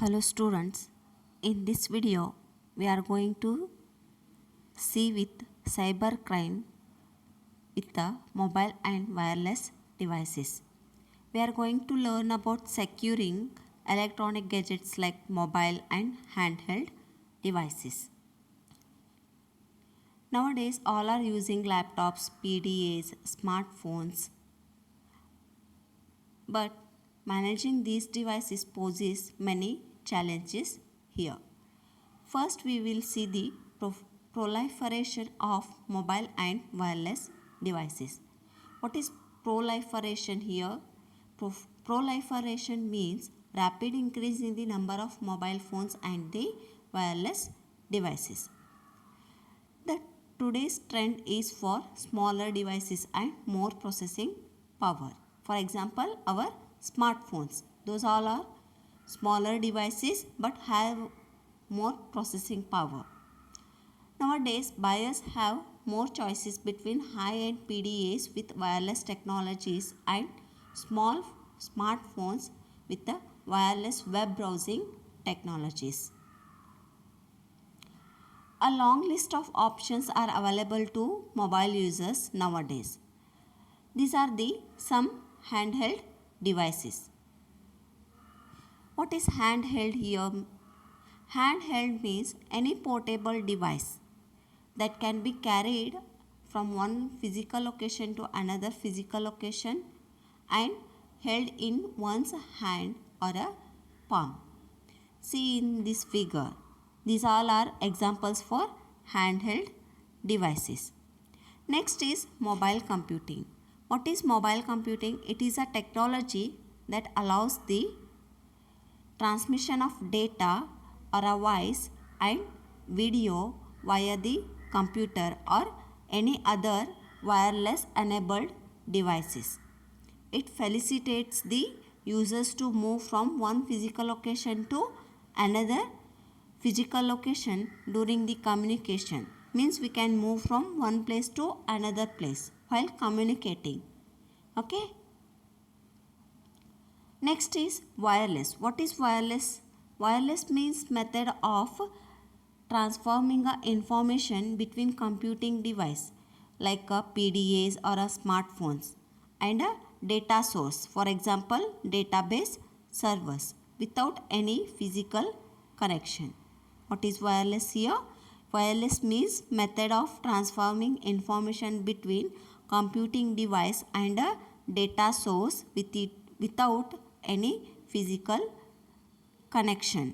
Hello students, in this video we are going to see with cybercrime with the mobile and wireless devices. We are going to learn about securing electronic gadgets like mobile and handheld devices. Nowadays all are using laptops, PDAs, smartphones, but managing these devices poses many challenges here. First, we will see the proliferation of mobile and wireless devices. What is proliferation here? Proliferation means rapid increase in the number of mobile phones and the wireless devices. The today's trend is for smaller devices and more processing power. For example, our smartphones. Those all are smaller devices but have more processing power. Nowadays, buyers have more choices between high-end PDAs with wireless technologies and small smartphones with the wireless web browsing technologies. A long list of options are available to mobile users nowadays. These are the some handheld devices. What is handheld here? Handheld means any portable device that can be carried from one physical location to another physical location and held in one's hand or a palm. See in this figure. These all are examples for handheld devices. Next is mobile computing. What is mobile computing? It is a technology that allows the transmission of data or a voice and video via the computer or any other wireless enabled devices. It facilitates the users to move from one physical location to another physical location during the communication. Means we can move from one place to another place while communicating. Okay. Next is wireless. What is wireless? Wireless means method of transforming a information between computing device like a PDAs or a smartphones and a data source, for example database servers, without any physical connection. What is wireless here? Wireless means method of transforming information between computing device and a data source without any physical connection.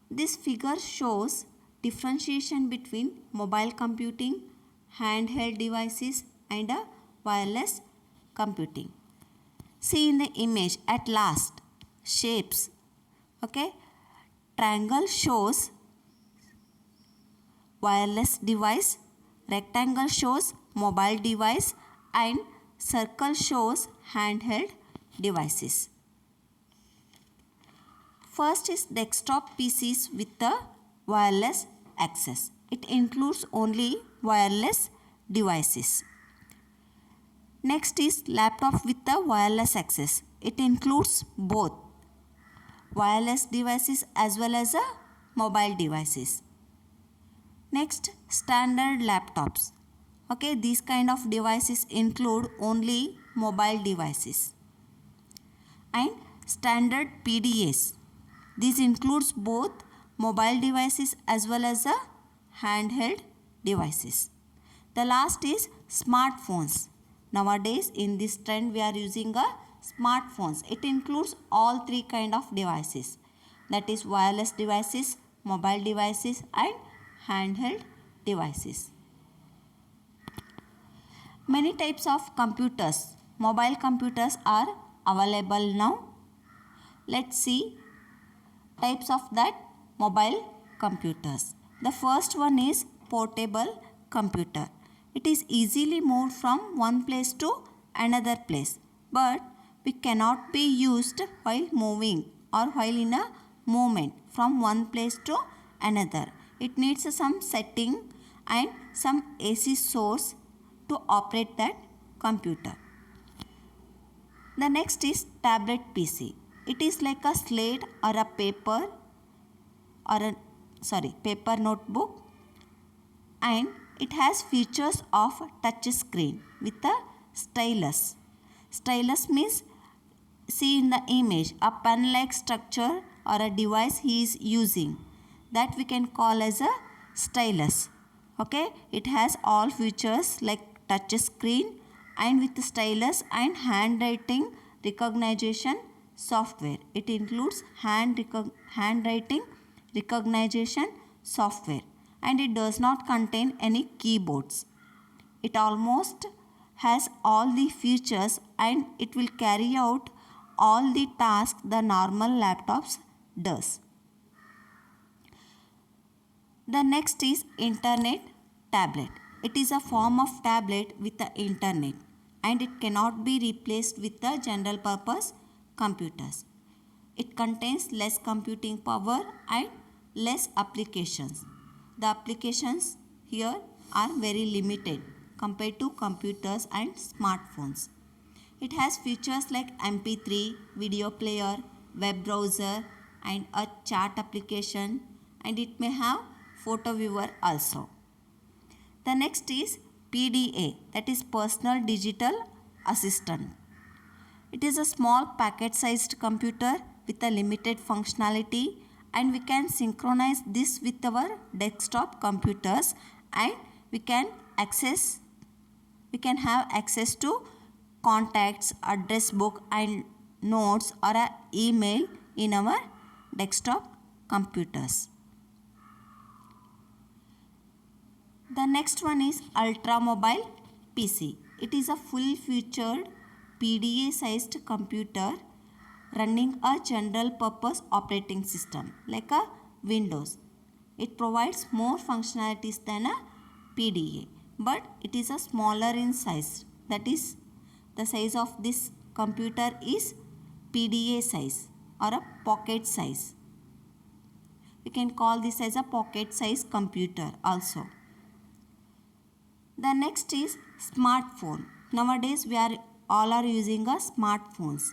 This figure shows differentiation between mobile computing, handheld devices and a wireless computing. See in the image at last shapes. Okay. Triangle shows wireless device, rectangle shows mobile device and circle shows handheld devices. First is desktop PCs with the wireless access. It includes only wireless devices. Next is laptop with the wireless access. It includes both wireless devices as well as mobile devices. Next, standard laptops. Okay, these kind of devices include only mobile devices. And standard PDAs. This includes both mobile devices as well as handheld devices. The last is smartphones. Nowadays in this trend we are using smartphones. It includes all three kind of devices, that is wireless devices, mobile devices and handheld devices. Many types of computers, mobile computers are available now. Let's see types of that mobile computers. The first one is portable computer. It is easily moved from one place to another place, but we cannot be used while moving or while in a movement from one place to another. It needs some setting and some AC source to operate that computer. The next is tablet PC. It is like a slate or a paper paper notebook, and it has features of touch screen with a stylus. Stylus means, see in the image, a pen like structure or a device he is using, that we can call as a stylus. Okay, it has all features like touch screen and with stylus and handwriting recognition software. It includes handwriting recognition software, and it does not contain any keyboards. It almost has all the features, and it will carry out all the tasks the normal laptops does. The next is internet tablet. It is a form of tablet with the internet, and it cannot be replaced with the general purpose computers. It contains less computing power and less applications. The applications here are very limited compared to computers and smartphones. It has features like MP3, video player, web browser, and a chat application, and it may have photo viewer also. The next is PDA, that is Personal Digital Assistant. It is a small packet sized computer with a limited functionality, and we can synchronize this with our desktop computers, and we can have access to contacts, address book, and notes or a email in our desktop computers. The next one is Ultra Mobile PC. It is a full featured PDA sized computer running a general purpose operating system like a Windows. It provides more functionalities than a PDA, but it is a smaller in size. That is, the size of this computer is PDA size or a pocket size. We can call this as a pocket size computer also. The next is smartphone. Nowadays we are all using a smartphones.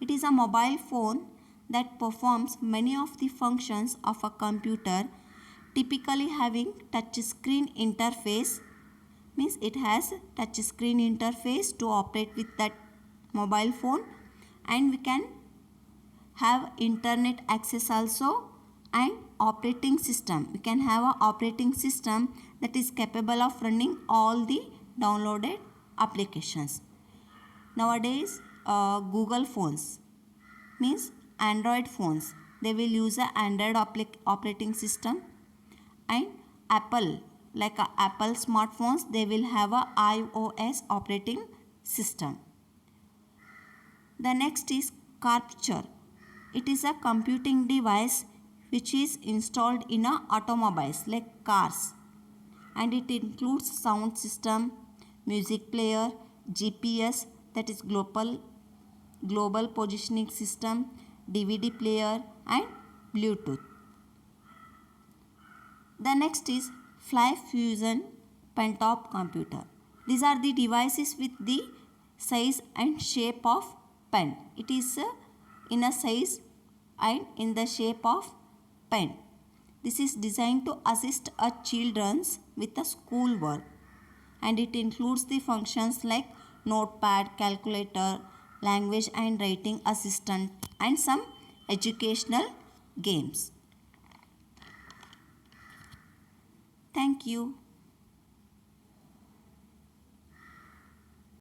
It is a mobile phone that performs many of the functions of a computer, typically having touch screen interface. Means it has touch screen interface to operate with that mobile phone, and we can have internet access also, and operating system. We can have an operating system that is capable of running all the downloaded applications. Nowadays Google phones, means Android phones, they will use a Android operating system, and Apple, like Apple smartphones, they will have a iOS operating system. The next is Capture. It is a computing device which is installed in automobiles like cars, and it includes sound system, music player, GPS, that is global positioning system, DVD player, and Bluetooth. The next is Fly Fusion Pentop computer. These are the devices with the size and shape of pen. It is in a size and in the shape of pen. This is designed to assist a children with the school work, and it includes the functions like notepad, calculator, language and writing assistant, and some educational games. Thank you.